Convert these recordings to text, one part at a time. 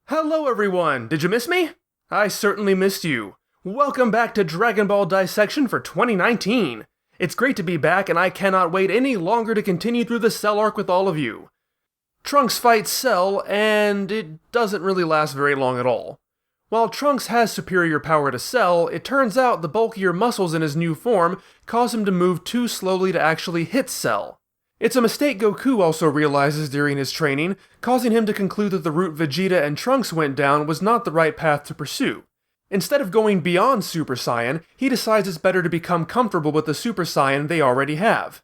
Hello everyone! Did you miss me? I certainly missed you. Welcome back to Dragon Ball Dissection for 2019. It's great to be back, and I cannot wait any longer to continue through the Cell arc with all of you. Trunks fights Cell, and it doesn't really last very long at all. While Trunks has superior power to Cell, it turns out the bulkier muscles in his new form cause him to move too slowly to actually hit Cell. It's a mistake Goku also realizes during his training, causing him to conclude that the route Vegeta and Trunks went down was not the right path to pursue. Instead of going beyond Super Saiyan, he decides it's better to become comfortable with the Super Saiyan they already have.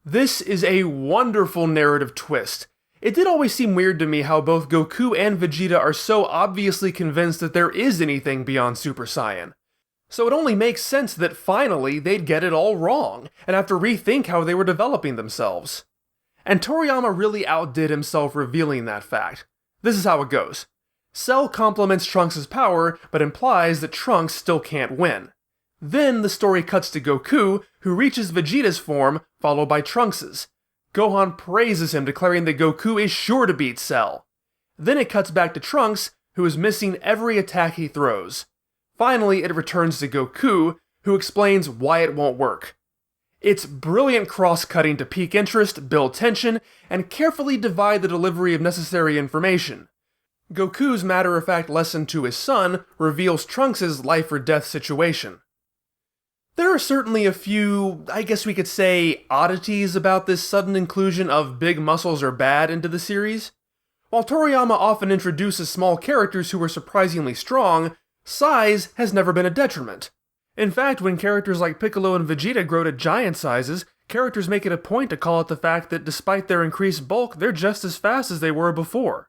This is a wonderful narrative twist. It did always seem weird to me how both Goku and Vegeta are so obviously convinced that there is anything beyond Super Saiyan. So it only makes sense that finally they'd get it all wrong, and have to rethink how they were developing themselves. And Toriyama really outdid himself revealing that fact. This is how it goes. Cell complements Trunks' power, but implies that Trunks still can't win. Then the story cuts to Goku, who reaches Vegeta's form, followed by Trunks'. Gohan praises him, declaring that Goku is sure to beat Cell. Then it cuts back to Trunks, who is missing every attack he throws. Finally, it returns to Goku, who explains why it won't work. It's brilliant cross-cutting to pique interest, build tension, and carefully divide the delivery of necessary information. Goku's matter-of-fact lesson to his son reveals Trunks' life-or-death situation. There are certainly a few, I guess we could say, oddities about this sudden inclusion of big muscles are bad into the series. While Toriyama often introduces small characters who are surprisingly strong, size has never been a detriment. In fact, when characters like Piccolo and Vegeta grow to giant sizes, characters make it a point to call out the fact that despite their increased bulk, they're just as fast as they were before.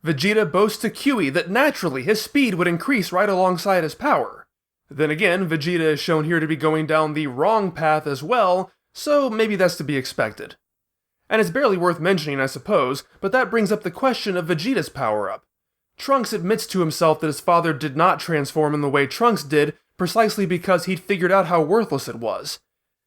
Vegeta boasts to Kiwi that naturally his speed would increase right alongside his power. Then again, Vegeta is shown here to be going down the wrong path as well, so maybe that's to be expected. And it's barely worth mentioning, I suppose, but that brings up the question of Vegeta's power-up. Trunks admits to himself that his father did not transform in the way Trunks did, precisely because he'd figured out how worthless it was.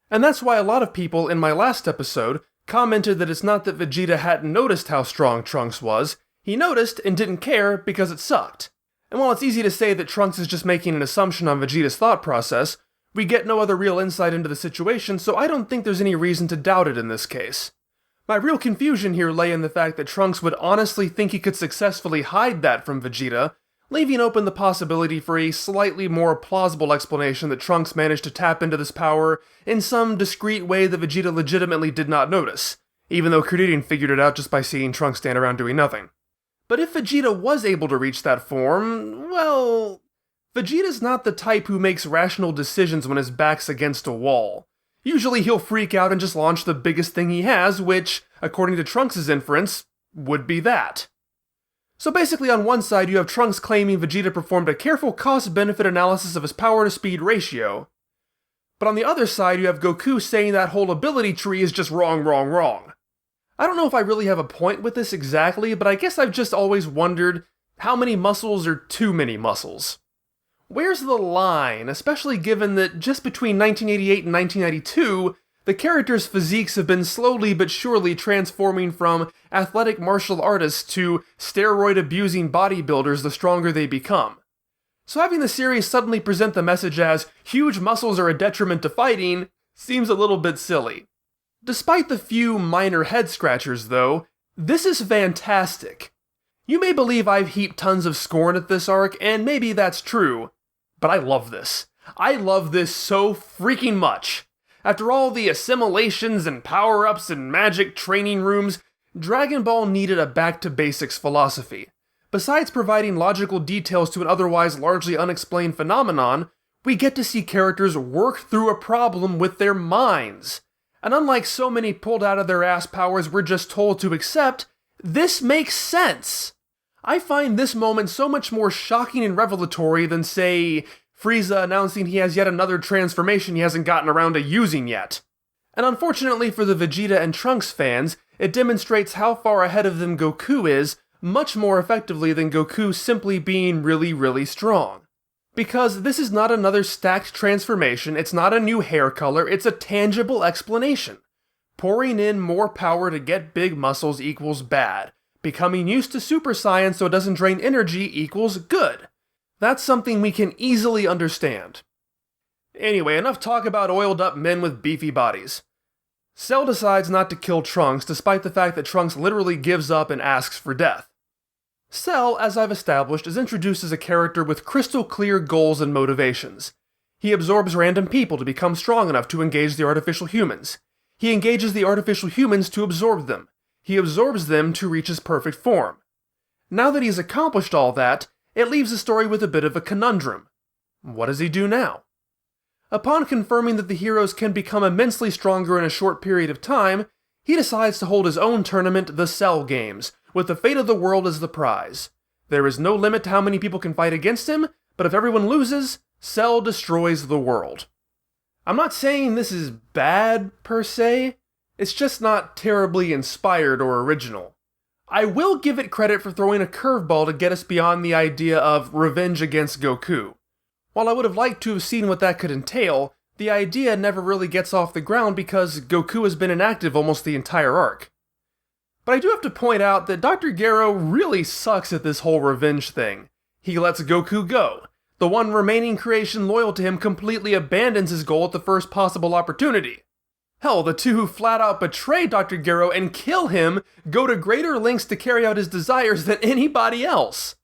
And that's why a lot of people in my last episode commented that it's not that Vegeta hadn't noticed how strong Trunks was, he noticed and didn't care because it sucked. And while it's easy to say that Trunks is just making an assumption on Vegeta's thought process, we get no other real insight into the situation, so I don't think there's any reason to doubt it in this case. My real confusion here lay in the fact that Trunks would honestly think he could successfully hide that from Vegeta, leaving open the possibility for a slightly more plausible explanation that Trunks managed to tap into this power in some discreet way that Vegeta legitimately did not notice, even though Kuririn figured it out just by seeing Trunks stand around doing nothing. But if Vegeta was able to reach that form, well, Vegeta's not the type who makes rational decisions when his back's against a wall. Usually he'll freak out and just launch the biggest thing he has, which, according to Trunks' inference, would be that. So basically on one side you have Trunks claiming Vegeta performed a careful cost-benefit analysis of his power-to-speed ratio, but on the other side you have Goku saying that whole ability tree is just wrong. I don't know if I really have a point with this exactly, but I guess I've just always wondered how many muscles are too many muscles. Where's the line, especially given that just between 1988 and 1992, the characters' physiques have been slowly but surely transforming from athletic martial artists to steroid-abusing bodybuilders the stronger they become. So having the series suddenly present the message as huge muscles are a detriment to fighting seems a little bit silly. Despite the few minor head-scratchers though, this is fantastic. You may believe I've heaped tons of scorn at this arc, and maybe that's true, but I love this. I love this so freaking much. After all the assimilations and power-ups and magic training rooms, Dragon Ball needed a back-to-basics philosophy. Besides providing logical details to an otherwise largely unexplained phenomenon, we get to see characters work through a problem with their minds. And unlike so many pulled out of their ass powers we're just told to accept, this makes sense. I find this moment so much more shocking and revelatory than, say, Frieza announcing he has yet another transformation he hasn't gotten around to using yet. And unfortunately for the Vegeta and Trunks fans, it demonstrates how far ahead of them Goku is, much more effectively than Goku simply being really, really strong. Because this is not another stacked transformation, it's not a new hair color, it's a tangible explanation. Pouring in more power to get big muscles equals bad. Becoming used to Super Saiyan so it doesn't drain energy equals good. That's something we can easily understand. Anyway, enough talk about oiled up men with beefy bodies. Cell decides not to kill Trunks despite the fact that Trunks literally gives up and asks for death. Cell, as I've established, is introduced as a character with crystal clear goals and motivations. He absorbs random people to become strong enough to engage the artificial humans. He engages the artificial humans to absorb them. He absorbs them to reach his perfect form. Now that he's accomplished all that, it leaves the story with a bit of a conundrum. What does he do now? Upon confirming that the heroes can become immensely stronger in a short period of time, he decides to hold his own tournament, the Cell Games, with the fate of the world as the prize. There is no limit to how many people can fight against him, but if everyone loses, Cell destroys the world. I'm not saying this is bad, per se, it's just not terribly inspired or original. I will give it credit for throwing a curveball to get us beyond the idea of revenge against Goku. While I would have liked to have seen what that could entail, the idea never really gets off the ground because Goku has been inactive almost the entire arc. But I do have to point out that Dr. Gero really sucks at this whole revenge thing. He lets Goku go. The one remaining creation loyal to him completely abandons his goal at the first possible opportunity. Hell, the two who flat out betray Dr. Gero and kill him go to greater lengths to carry out his desires than anybody else.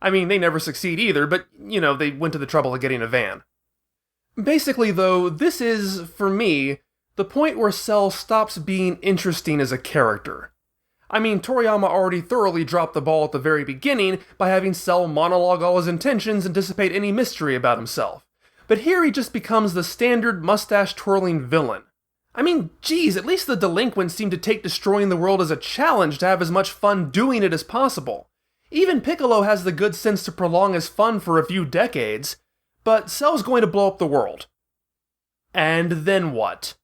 I mean, they never succeed either, but, they went to the trouble of getting a van. Basically, though, this is, for me, the point where Cell stops being interesting as a character. I mean, Toriyama already thoroughly dropped the ball at the very beginning by having Cell monologue all his intentions and dissipate any mystery about himself. But here he just becomes the standard mustache-twirling villain. I mean, geez, at least the delinquents seem to take destroying the world as a challenge to have as much fun doing it as possible. Even Piccolo has the good sense to prolong his fun for a few decades, but Cell's going to blow up the world. And then what?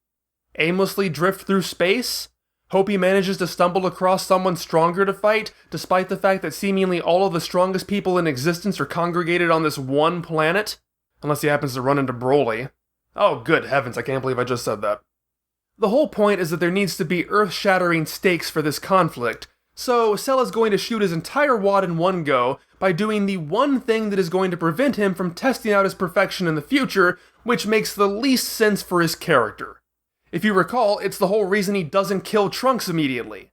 Aimlessly drift through space? Hope he manages to stumble across someone stronger to fight, despite the fact that seemingly all of the strongest people in existence are congregated on this one planet? Unless he happens to run into Broly. Oh, good heavens, I can't believe I just said that. The whole point is that there needs to be earth-shattering stakes for this conflict, so Cell is going to shoot his entire wad in one go by doing the one thing that is going to prevent him from testing out his perfection in the future, which makes the least sense for his character. If you recall, it's the whole reason he doesn't kill Trunks immediately.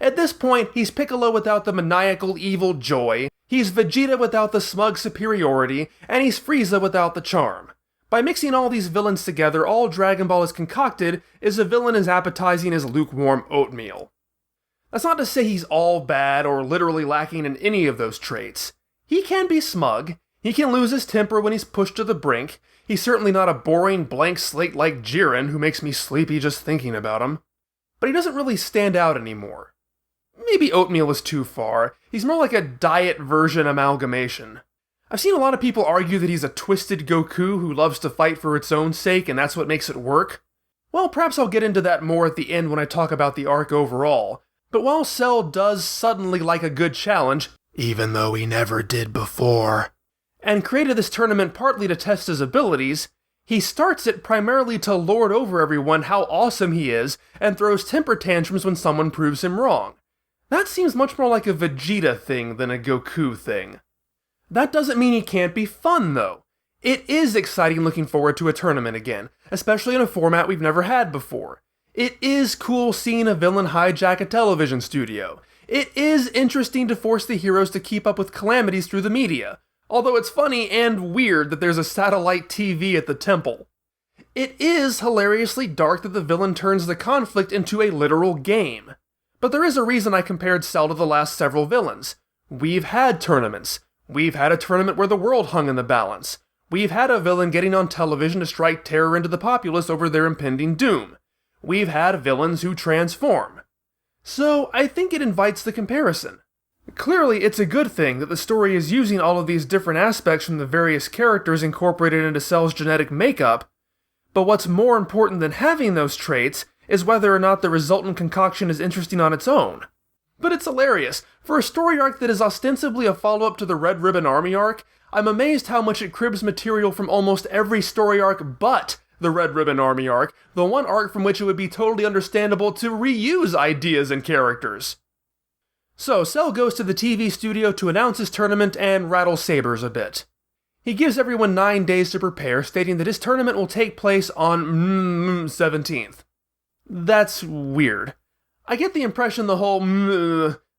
At this point, he's Piccolo without the maniacal evil joy, he's Vegeta without the smug superiority, and he's Frieza without the charm. By mixing all these villains together, all Dragon Ball has concocted is a villain as appetizing as lukewarm oatmeal. That's not to say he's all bad or literally lacking in any of those traits. He can be smug, he can lose his temper when he's pushed to the brink, he's certainly not a boring blank slate like Jiren who makes me sleepy just thinking about him. But he doesn't really stand out anymore. Maybe oatmeal is too far, he's more like a diet version amalgamation. I've seen a lot of people argue that he's a twisted Goku who loves to fight for its own sake and that's what makes it work. Well, perhaps I'll get into that more at the end when I talk about the arc overall, but while Cell does suddenly like a good challenge, even though he never did before, and created this tournament partly to test his abilities, he starts it primarily to lord over everyone how awesome he is and throws temper tantrums when someone proves him wrong. That seems much more like a Vegeta thing than a Goku thing. That doesn't mean he can't be fun, though. It is exciting looking forward to a tournament again, especially in a format we've never had before. It is cool seeing a villain hijack a television studio. It is interesting to force the heroes to keep up with calamities through the media, although it's funny and weird that there's a satellite TV at the temple. It is hilariously dark that the villain turns the conflict into a literal game. But there is a reason I compared Cell to the last several villains. We've had tournaments. We've had a tournament where the world hung in the balance. We've had a villain getting on television to strike terror into the populace over their impending doom. We've had villains who transform. So I think it invites the comparison. Clearly, it's a good thing that the story is using all of these different aspects from the various characters incorporated into Cell's genetic makeup, but what's more important than having those traits is whether or not the resultant concoction is interesting on its own. But it's hilarious. For a story arc that is ostensibly a follow-up to the Red Ribbon Army arc, I'm amazed how much it cribs material from almost every story arc but the Red Ribbon Army arc, the one arc from which it would be totally understandable to reuse ideas and characters. So, Cell goes to the TV studio to announce his tournament and rattle sabers a bit. He gives everyone 9 days to prepare, stating that his tournament will take place on 17th. That's weird. I get the impression the whole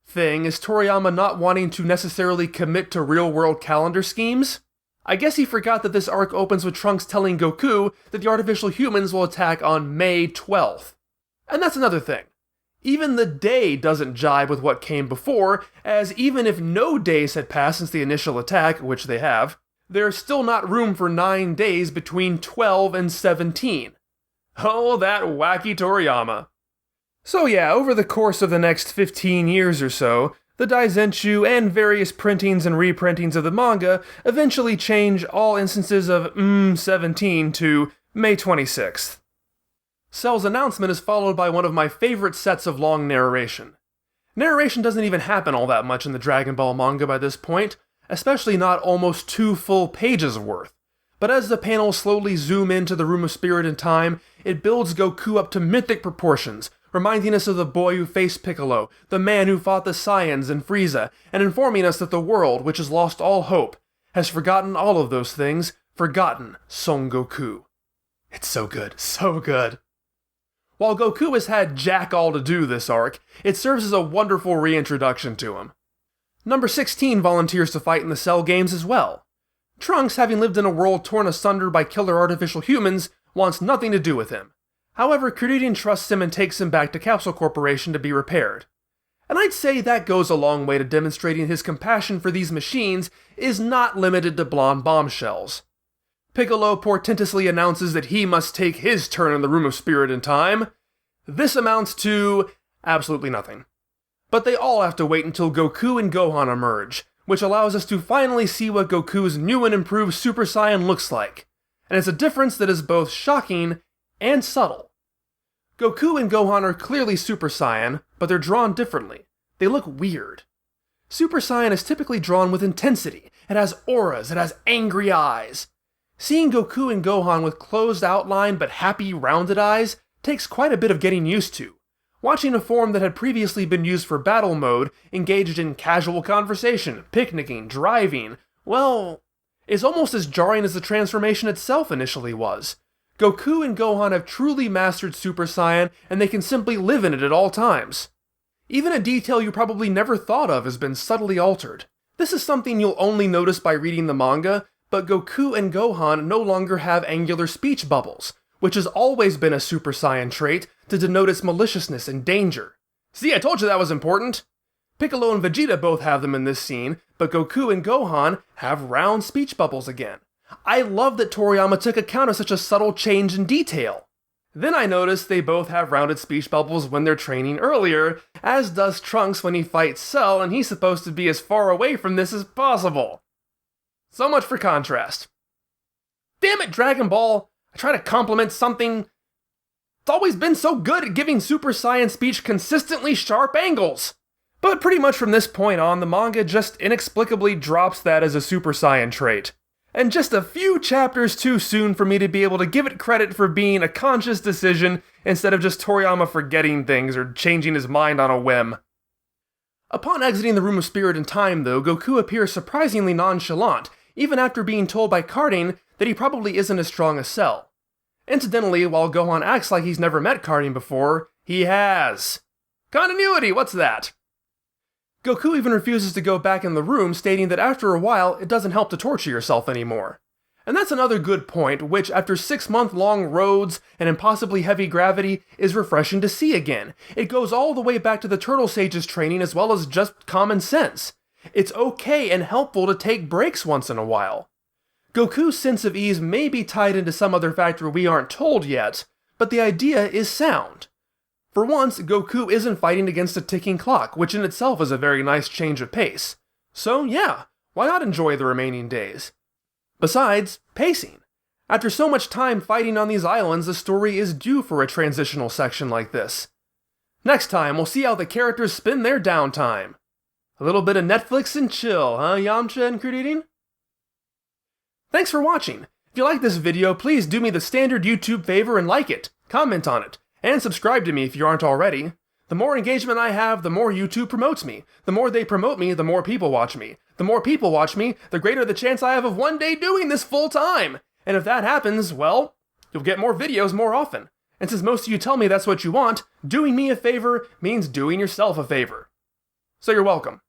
thing is Toriyama not wanting to necessarily commit to real-world calendar schemes. I guess he forgot that this arc opens with Trunks telling Goku that the artificial humans will attack on May 12th. And that's another thing. Even the day doesn't jibe with what came before, as even if no days had passed since the initial attack, which they have, there's still not room for 9 days between 12 and 17. Oh, that wacky Toriyama. So yeah, over the course of the next 15 years or so, the Daizenshuu and various printings and reprintings of the manga eventually change all instances of 17 to May 26th. Cell's announcement is followed by one of my favorite sets of long narration. Narration doesn't even happen all that much in the Dragon Ball manga by this point, especially not almost 2 full pages worth. But as the panels slowly zoom into the Room of Spirit and Time, it builds Goku up to mythic proportions, reminding us of the boy who faced Piccolo, the man who fought the Saiyans and Frieza, and informing us that the world, which has lost all hope, has forgotten all of those things, forgotten Son Goku. It's so good, so good. While Goku has had jack all to do this arc, it serves as a wonderful reintroduction to him. Number 16 volunteers to fight in the Cell games as well. Trunks, having lived in a world torn asunder by killer artificial humans, wants nothing to do with him. However, Kuririn trusts him and takes him back to Capsule Corporation to be repaired. And I'd say that goes a long way to demonstrating his compassion for these machines is not limited to blonde bombshells. Piccolo portentously announces that he must take his turn in the Room of Spirit and Time. This amounts to absolutely nothing. But they all have to wait until Goku and Gohan emerge, which allows us to finally see what Goku's new and improved Super Saiyan looks like. And it's a difference that is both shocking and subtle. Goku and Gohan are clearly Super Saiyan, but they're drawn differently. They look weird. Super Saiyan is typically drawn with intensity. It has auras, it has angry eyes. Seeing Goku and Gohan with closed outline but happy, rounded eyes takes quite a bit of getting used to. Watching a form that had previously been used for battle mode, engaged in casual conversation, picnicking, driving, well, is almost as jarring as the transformation itself initially was. Goku and Gohan have truly mastered Super Saiyan, and they can simply live in it at all times. Even a detail you probably never thought of has been subtly altered. This is something you'll only notice by reading the manga, but Goku and Gohan no longer have angular speech bubbles, which has always been a Super Saiyan trait to denote its maliciousness and danger. See, I told you that was important! Piccolo and Vegeta both have them in this scene, but Goku and Gohan have round speech bubbles again. I love that Toriyama took account of such a subtle change in detail. Then I noticed they both have rounded speech bubbles when they're training earlier, as does Trunks when he fights Cell, and he's supposed to be as far away from this as possible. So much for contrast. Damn it, Dragon Ball! I try to compliment something. It's always been so good at giving Super Saiyan speech consistently sharp angles! But pretty much from this point on, the manga just inexplicably drops that as a Super Saiyan trait. And just a few chapters too soon for me to be able to give it credit for being a conscious decision instead of just Toriyama forgetting things or changing his mind on a whim. Upon exiting the Room of Spirit and Time, though, Goku appears surprisingly nonchalant, even after being told by Carding that he probably isn't as strong as Cell. Incidentally, while Gohan acts like he's never met Carding before, he has. Continuity, what's that? Goku even refuses to go back in the room, stating that after a while, it doesn't help to torture yourself anymore. And that's another good point, which after 6-month-long roads and impossibly heavy gravity, is refreshing to see again. It goes all the way back to the Turtle Sage's training as well as just common sense. It's okay and helpful to take breaks once in a while. Goku's sense of ease may be tied into some other factor we aren't told yet, but the idea is sound. For once, Goku isn't fighting against a ticking clock, which in itself is a very nice change of pace. So yeah, why not enjoy the remaining days? Besides, pacing. After so much time fighting on these islands, the story is due for a transitional section like this. Next time, we'll see how the characters spend their downtime. A little bit of Netflix and chill, huh, Yamcha and crude eating? Thanks for watching. If you like this video, please do me the standard YouTube favor and like it, comment on it, and subscribe to me if you aren't already. The more engagement I have, the more YouTube promotes me. The more they promote me, the more people watch me. The more people watch me, the greater the chance I have of one day doing this full time. And if that happens, well, you'll get more videos more often. And since most of you tell me that's what you want, doing me a favor means doing yourself a favor. So you're welcome.